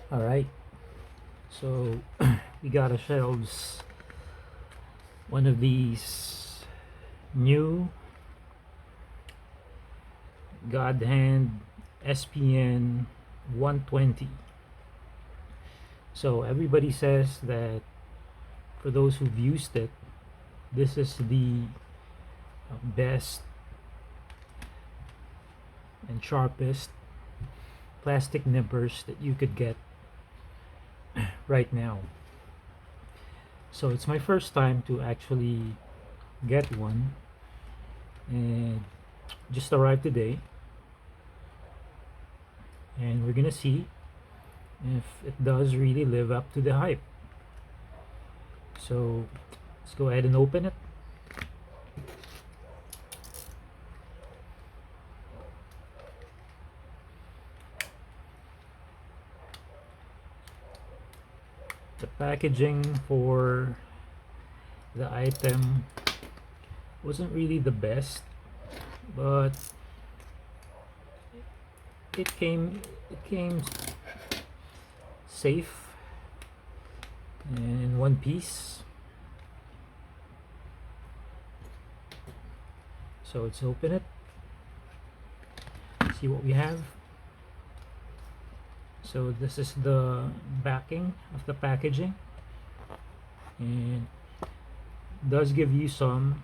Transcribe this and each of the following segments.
All right, so we got ourselves one of these new GodHand SPN-120. So everybody says that for those who've used it, this is the best and sharpest plastic nippers that you could get right now. So it's my first time to actually get one, and just arrived today, and we're gonna see if it does really live up to the hype. So let's go ahead and open it. The packaging for the item wasn't really the best, but it came safe and in one piece. So let's open it, see what we have. So this is the backing of the packaging, and does give you some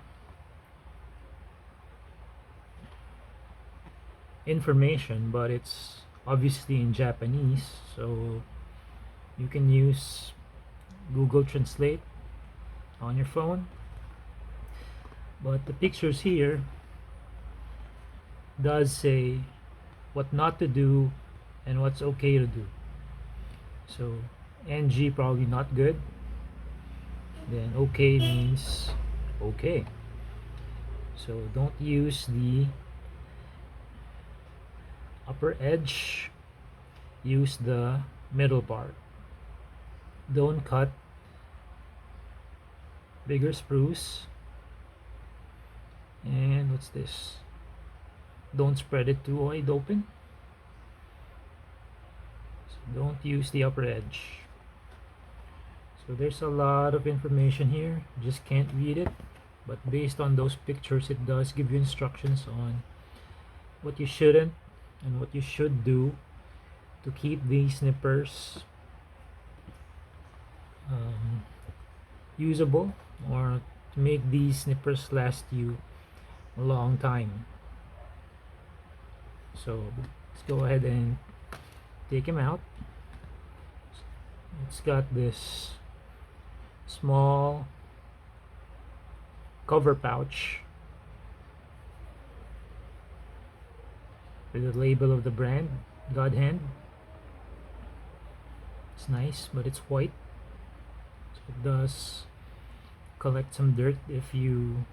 information, but it's obviously in Japanese, so you can use Google Translate on your phone. But the pictures here does say what not to do and what's okay to do. So NG probably not good, then okay means okay. So don't use the upper edge, use the middle part. Don't cut bigger spruce. And what's this? Don't spread it too wide open. So don't use the upper edge. So there's a lot of information here, just can't read it, but based on those pictures it does give you instructions on what you shouldn't and what you should do to keep these snippers usable, or to make these snippers last you a long time. So let's go ahead and take him out. It's got this small cover pouch with the label of the brand, GodHand. It's nice, but it's white, so it does collect some dirt if you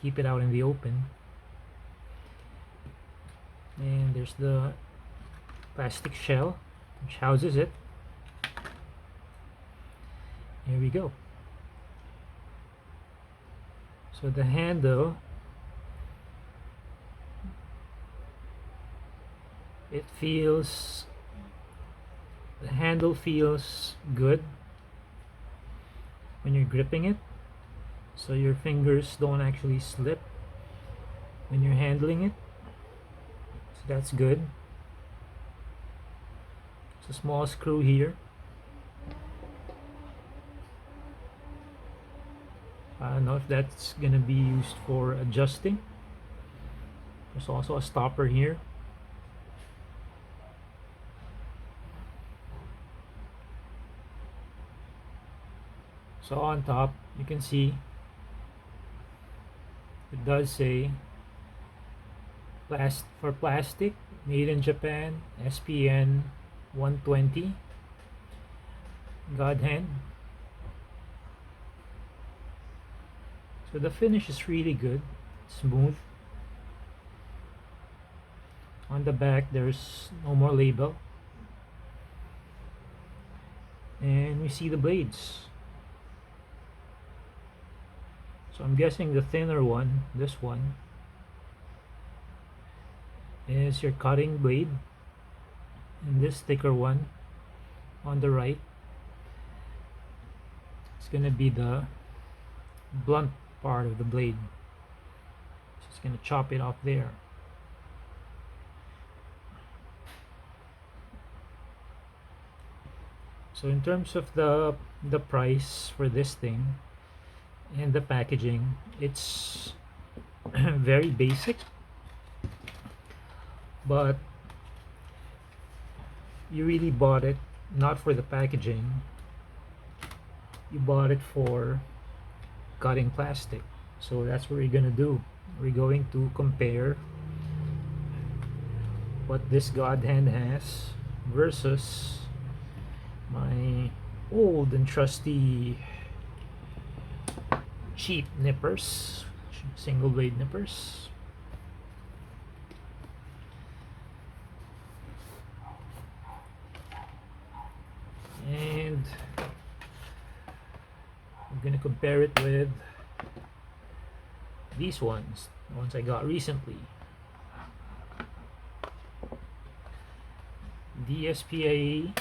keep it out in the open. And there's the plastic shell which houses it. Here we go. So the handle, the handle feels good when you're gripping it, so your fingers don't actually slip when you're handling it, so that's good. It's a small screw here. I don't know if that's gonna be used for adjusting. There's also a stopper here. So on top you can see it does say for plastic, made in Japan, SPN 120, GodHand. So the finish is really good, smooth. On the back there's no more label, and we see the blades. So I'm guessing the thinner one, this one, is your cutting blade, and this thicker one on the right, it's gonna be the blunt part of the blade. Just gonna chop it off there. So in terms of the price for this thing and the packaging, it's very basic, but you really bought it not for the packaging, you bought it for cutting plastic. So that's what we're gonna do. We're going to compare what this GodHand has versus my old and trusty cheap nippers, single blade nippers. And I'm gonna compare it with these ones, the ones I got recently. DSPIAE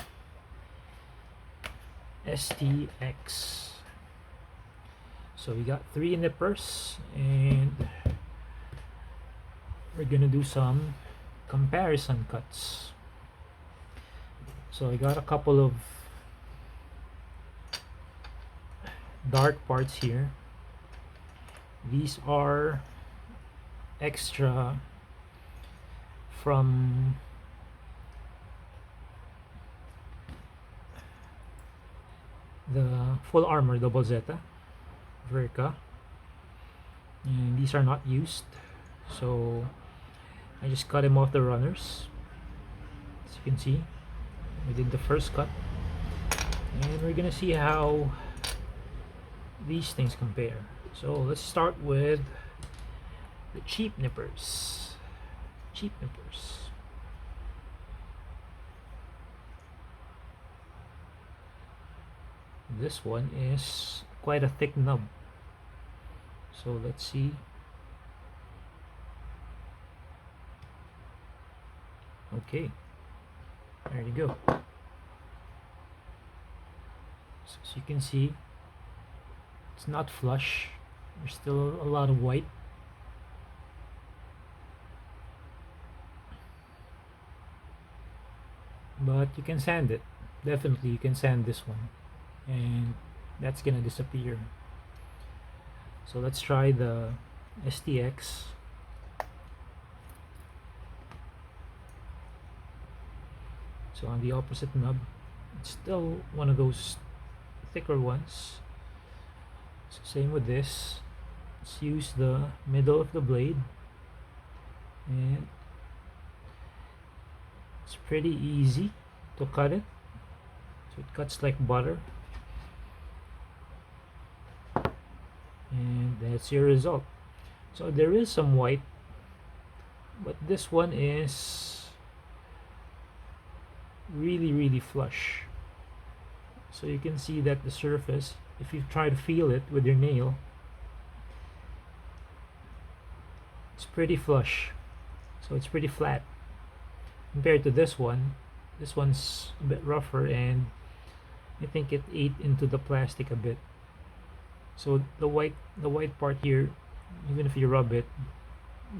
STX. So we got 3 nippers, and we're gonna do some comparison cuts. So I got a couple of dark parts here. These are extra from the full armor double zeta Verka, and these are not used, so I just cut them off the runners. As you can see, we did the first cut, and we're gonna see how these things compare. So let's start with the cheap nippers. Cheap nippers. This one is quite a thick nub. So let's see. Okay, there you go. So as you can see, it's not flush. There's still a lot of white. But you can sand it. Definitely you can sand this one, and that's gonna disappear. So let's try the STX. So on the opposite nub, it's still one of those thicker ones. So same with this. Let's use the middle of the blade, and it's pretty easy to cut it. So it cuts like butter, and that's your result. So there is some white, but this one is really flush. So you can see that the surface, if you try to feel it with your nail, it's pretty flush. So it's pretty flat compared to this one. This one's a bit rougher, and I think it ate into the plastic a bit. So the white part here, even if you rub it,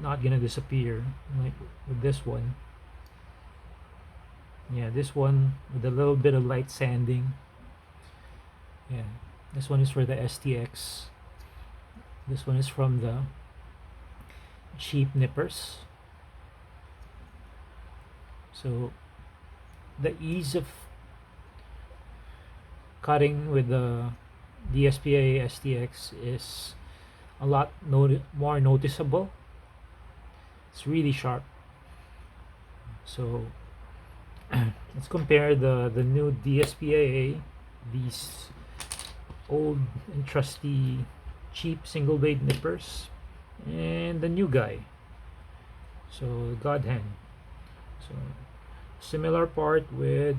not gonna disappear like with this one. Yeah, this one with a little bit of light sanding. Yeah, this one is for the STX. This one is from the cheap nippers. So the ease of cutting with the DSPIAE STX is a lot more noticeable. It's really sharp. So let's compare the new DSPIAE, these old and trusty cheap single blade nippers, and the new guy. So GodHand. So similar part with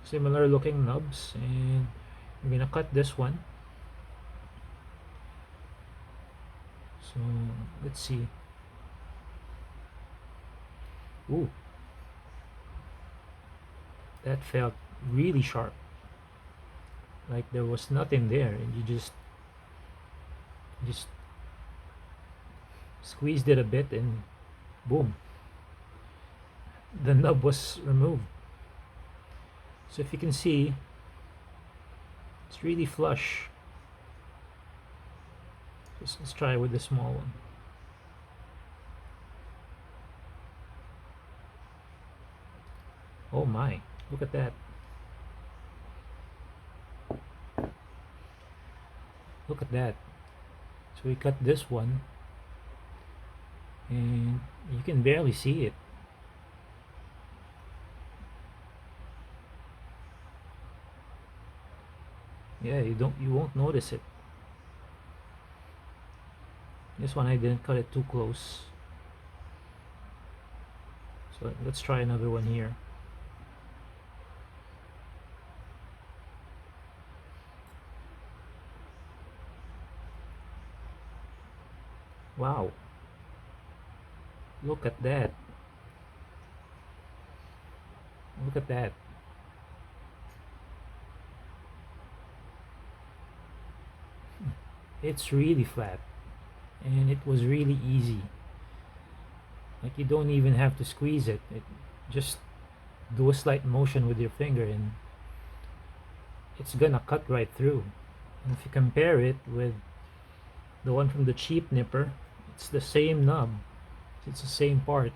similar looking nubs, and we're gonna cut this one. So let's see. Ooh, that felt really sharp, like there was nothing there, and you just squeezed it a bit and boom, the nub was removed. So if you can see, it's really flush. Let's try with the small one. Oh my, look at that. Look at that. So we cut this one and you can barely see it. Yeah, you won't notice it. This one I didn't cut it too close. So let's try another one here. Wow. Look at that. Look at that. It's really flat. And it was really easy. Like you don't even have to squeeze it. Just do a slight motion with your finger and it's gonna cut right through. And if you compare it with the one from the cheap nipper, it's the same nub. It's the same part.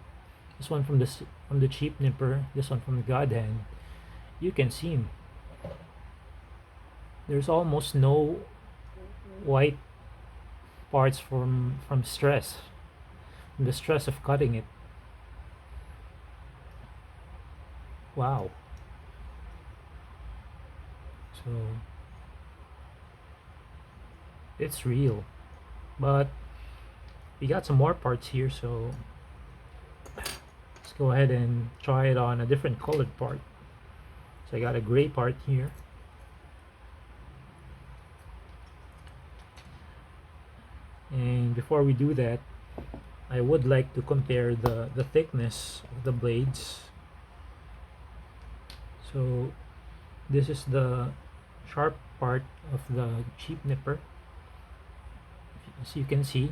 This one from the cheap nipper, this one from the GodHand. You can see there's almost no white parts from stress, from the stress of cutting it. Wow. So it's real, but we got some more parts here, so let's go ahead and try it on a different colored part. So I got a gray part here. And before we do that, I would like to compare the thickness of the blades. So this is the sharp part of the cheap nipper, as you can see.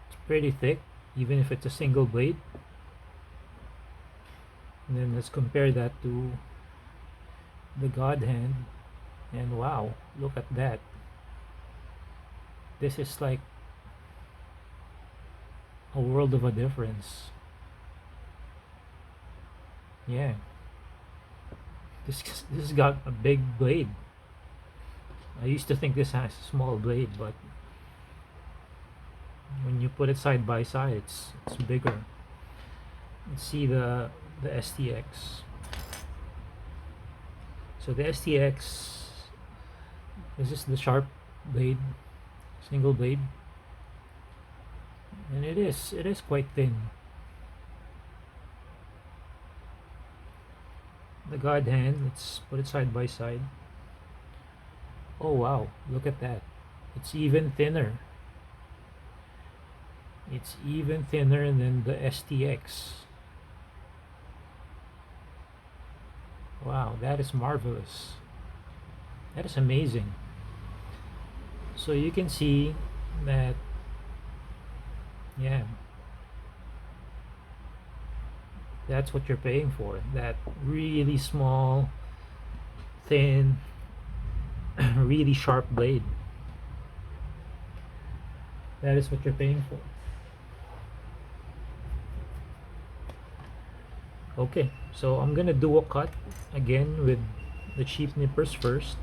It's pretty thick, even if it's a single blade. And then let's compare that to the GodHand, and wow, look at that. This is like a world of a difference. Yeah, this got a big blade. I used to think this has a small blade, but when you put it side by side, it's bigger. Let's see the STX. So the STX, this is the sharp blade, single blade, and it is quite thin. The GodHand, let's put it side by side. Oh wow, look at that. It's even thinner. It's even thinner than the STX. Wow, that is marvelous. That is amazing. So you can see that, yeah, that's what you're paying for. That really small, thin, really sharp blade. That is what you're paying for. Okay, so I'm gonna do a cut again with the cheap nippers first.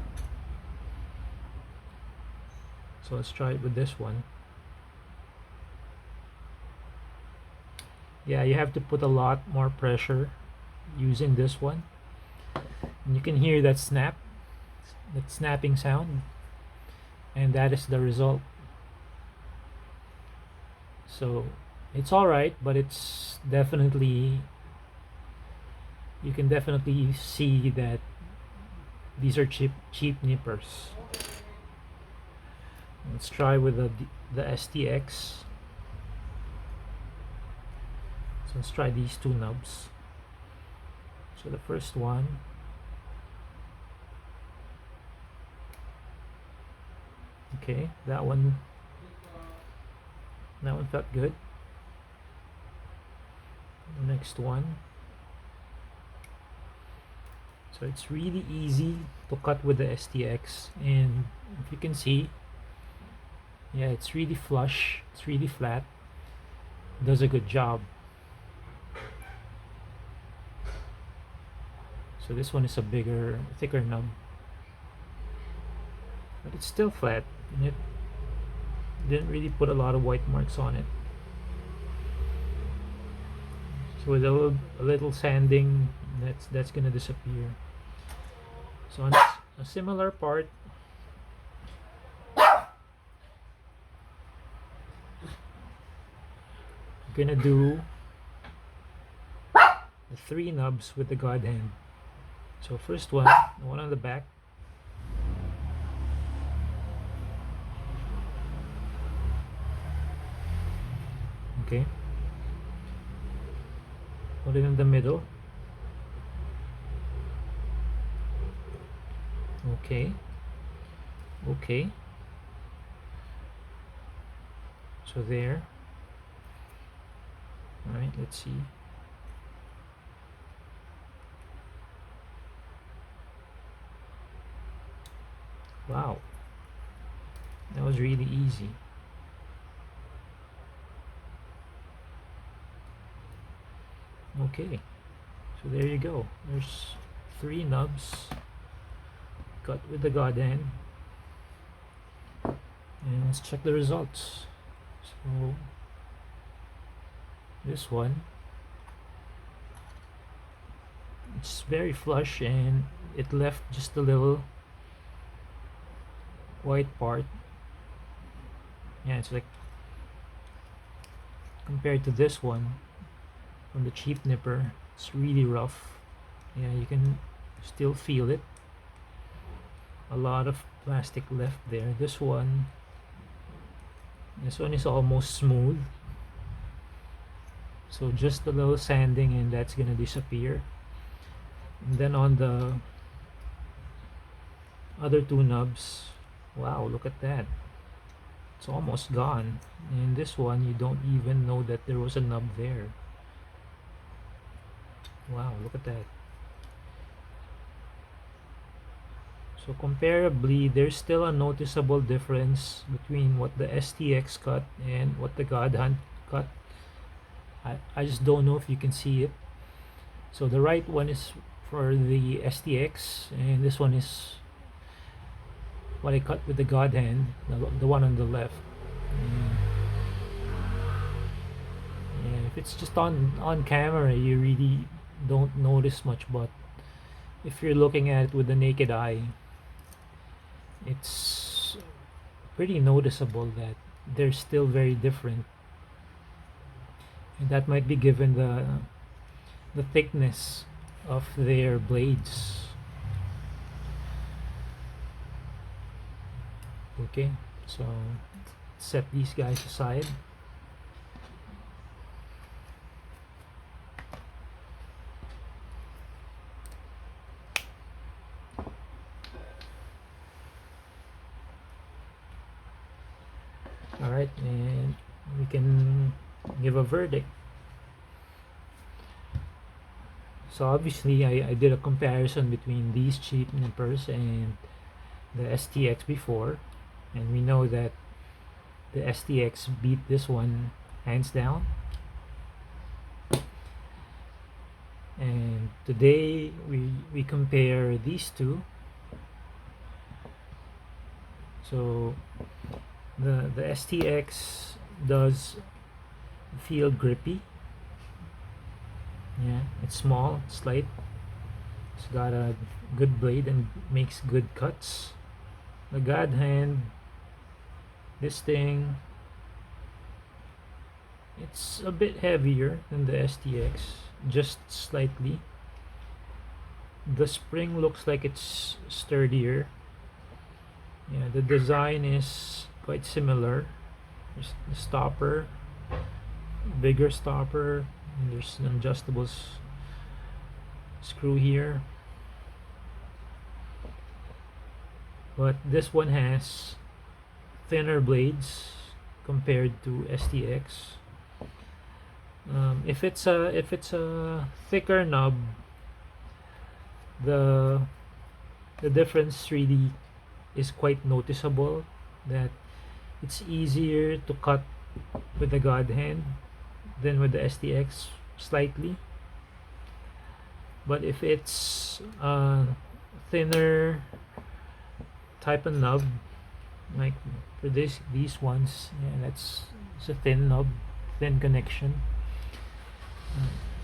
So let's try it with this one. Yeah, you have to put a lot more pressure using this one. And you can hear that snap, that snapping sound, and that is the result. So it's alright, but it's definitely, you can definitely see that these are cheap nippers. Let's try with the STX. So let's try these two nubs. So the first one, okay, that one felt good. The next one, so it's really easy to cut with the STX, and if you can see, yeah, it's really flush, it's really flat, does a good job. So this one is a bigger, thicker nub, but it's still flat, and it didn't really put a lot of white marks on it. So with a little sanding, that's gonna disappear. So on a similar part, I'm gonna do the 3 nubs with the GodHand. So first one, the one on the back. Okay. Put it in the middle. Okay. Okay. So there. Alright, let's see. Wow. That was really easy. Okay. So there you go. There's 3 nubs cut with the GodHand. And let's check the results. So this one, it's very flush, and it left just a little white part. Yeah, it's like, compared to this one from the cheap nipper, it's really rough. Yeah, you can still feel it. A lot of plastic left there. This one is almost smooth. So just a little sanding and that's gonna disappear. And then on the other 2 nubs, wow, look at that. It's almost gone. And this one, you don't even know that there was a nub there. Wow, look at that. So comparably, there's still a noticeable difference between what the STX cut and what the GodHand cut. I just don't know if you can see it. So the right one is for the STX, and this one is what I cut with the GodHand, the one on the left. Yeah, if it's just on camera, you really don't notice much, but if you're looking at it with the naked eye, it's pretty noticeable that they're still very different. And that might be given the thickness of their blades. Okay, so set these guys aside. Alright, and we can give a verdict. So obviously I did a comparison between these cheap nippers and the STX before, and we know that the STX beat this one hands down. And today we compare these two. So the STX does feel grippy. Yeah, it's small, it's light, it's got a good blade and makes good cuts. The GodHand, this thing, it's a bit heavier than the STX, just slightly. The spring looks like it's sturdier. Yeah, the design is quite similar. There's the stopper, bigger stopper, And there's an adjustable screw here, but this one has thinner blades compared to STX. If it's a thicker nub, the difference really is quite noticeable, that it's easier to cut with the GodHand than with the STX slightly. But if it's a thinner type of nub, like for these ones, yeah, it's a thin nub, thin connection,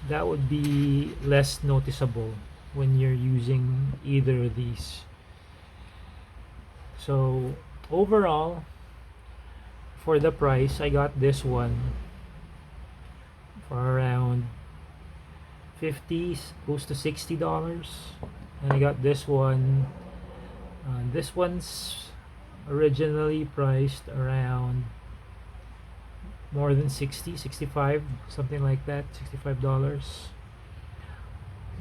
that would be less noticeable when you're using either of these. So overall, for the price, I got this one for around 50, close to $60, and I got this one. This one's originally priced around more than 65, something like that, $65.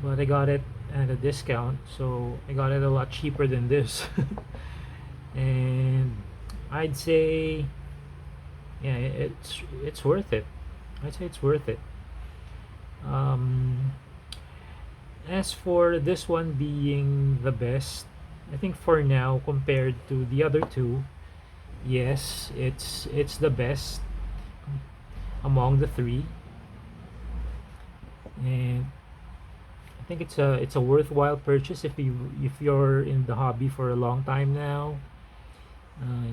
But I got it at a discount, so I got it a lot cheaper than this. And I'd say, yeah, it's worth it. I'd say it's worth it. As for this one being the best, I think for now, compared to the other two, yes, it's the best among the three, and I think it's a worthwhile purchase if you're in the hobby for a long time now.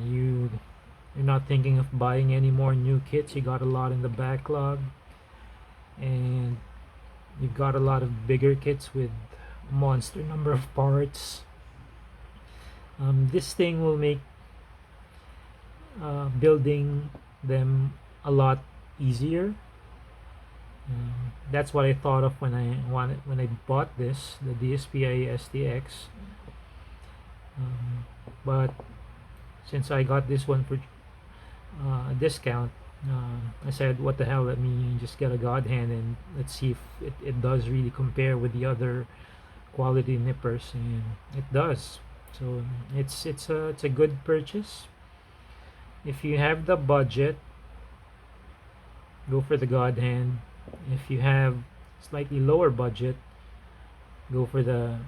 You're not thinking of buying any more new kits. You got a lot in the backlog, and you've got a lot of bigger kits with a monster number of parts. This thing will make building them a lot easier. That's what I thought of when I bought this, the DSPIAE STX. But since I got this one for a discount, I said, what the hell, let me just get a GodHand and let's see if it does really compare with the other quality nippers, and it does. So it's a good purchase. If you have the budget, go for the GodHand. If you have slightly lower budget, go for the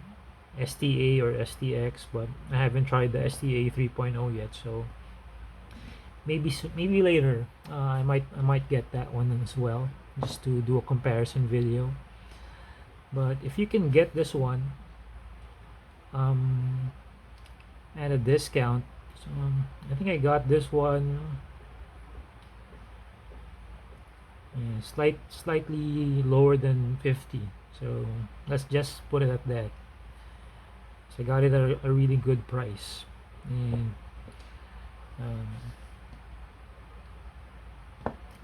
STA or STX, but I haven't tried the STA 3.0 yet, so maybe later I might get that one as well, just to do a comparison video. But if you can get this one at a discount, so I think I got this one, yeah, slightly lower than 50, so let's just put it at that. So I got it at a really good price, and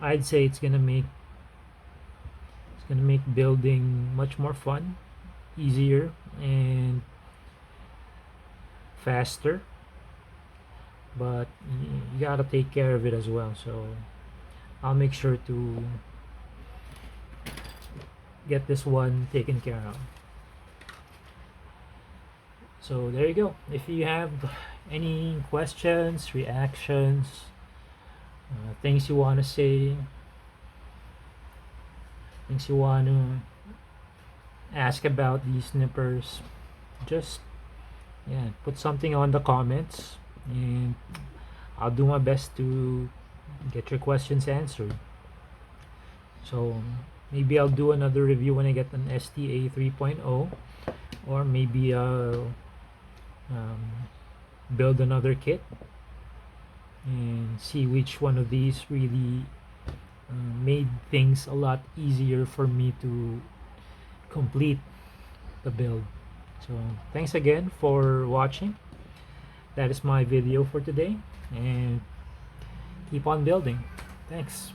I'd say it's gonna make building much more fun, easier, and faster. But you gotta take care of it as well, so I'll make sure to get this one taken care of. So there you go. If you have any questions, reactions, things you want to say, things you want to ask about these nippers, just put something on the comments, and I'll do my best to get your questions answered. So maybe I'll do another review when I get an STA 3.0, or maybe I'll build another kit and see which one of these really made things a lot easier for me to complete the build. So thanks again for watching. That is my video for today, and keep on building. Thanks.